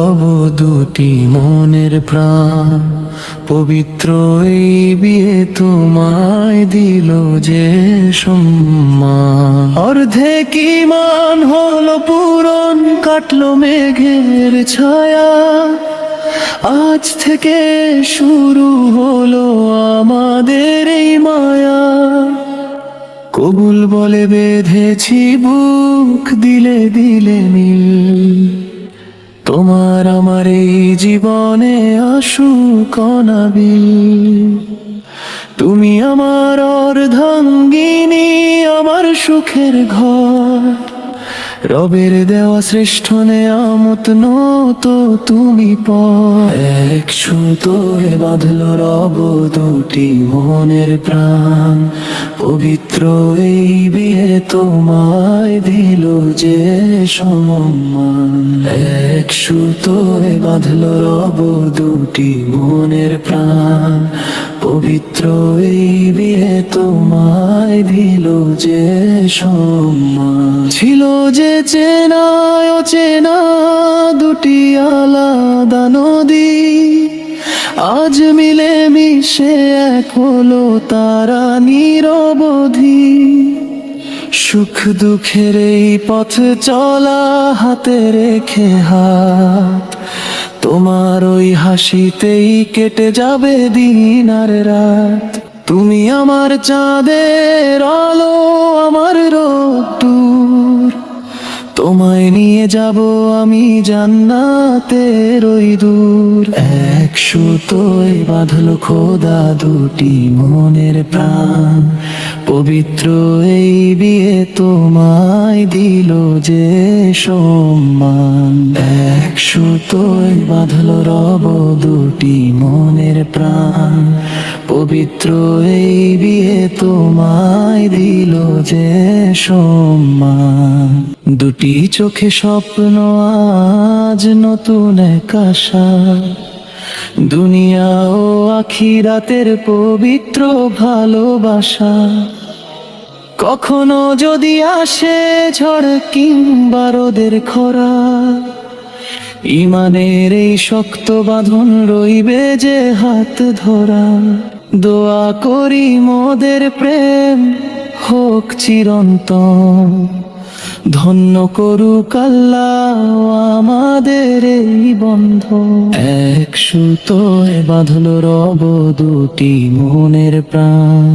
রব দুটি মনের প্রাণ, পবিত্র এই বিয়ে তোমায় দিল যে সম্মান। অর্ধেক ঈমান হলো পূরণ, কাটলো মেঘের ছায়া, আজ থেকে শুরু হলো আমাদের এই মায়া। কবুল বলে বেঁধেছি বুক, দিলে দিলে মিল, তোমার আমার এই জীবনে আসুক অনাবিল। তুমি আমার অর্ধাঙ্গিনী, আমার সুখের ঘর, রবের দেওয়া শ্রেষ্ঠ নেয়ামত নত তুমি পর। এক সুতোয় বাঁধলো রব দুটি মনের প্রাণ, পবিত্র এই বিয়ে তোমায় দিল যে সম্মান। এক সুতোয় বাঁধলো রব দুটি মনের প্রাণ, পবিত্র এই বিয়ে তোমায় দিল যে সম্মান। ছিল যে চেনা অচেনা দুটি আলাদা নদী, আজ মিলে মিশে এক হলো তারা নিরবধি। সুখ দুঃখের এই পথ চলা হাতে রেখে হাত, তোমার ওই হাসিতেই কেটে যাবে দিন আর রাত। তুমি আমার চাঁদের আলো, আমার রোদ্দুর, তোমায় নিয়ে যাব আমি জান্নাতের ওই দূর। এক সুতোয় বাঁধলো খোদা দুটি মনের প্রাণ, পবিত্র এই বিয়ে তোমায় দিল যে সম্মান। এক সুতোয় বাঁধলো রব দুটি মনের প্রাণ, পবিত্র এই বিয়ে তোমায় দিল যে সম্মান। দুটি চোখে স্বপ্ন আজ নতুন এক আশা, দুনিয়া ও আখিরাতের পবিত্র ভালোবাসা। কখনো যদি আসে ঝড় কিংবা রোদের খরা, ঈমানের এই শক্ত বাঁধন রইবে যে হাত ধরা। দোয়া করি মোদের প্রেম হোক চিরন্তন, ধন্য করুক আল্লাহ আমাদের এই বন্ধন। এক সুতোয় বাঁধলো রব দুটি মনের প্রাণ,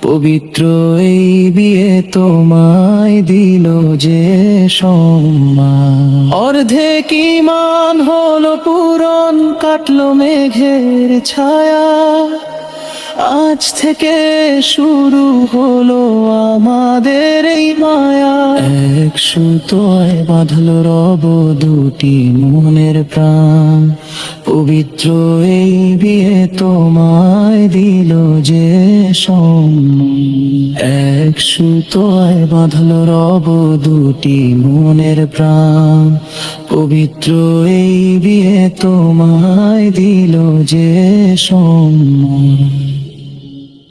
পবিত্র এই বিয়ে তোমায় দিল যে সম্মান। অর্ধেক ঈমান হলো পূরণ, কাটলো মেঘের ছায়া, আজ থেকে শুরু হলো আমাদের এই মায়া। এক সুতোয় বাঁধলো রব দুটি মনের প্রাণ, পবিত্র এই বিয়ে তোমায় দিল যে সম্মান। এক সুতোয় বাঁধলো রব দুটি মনের প্রাণ, পবিত্র এই বিয়ে তোমায় দিল যে সম্মান।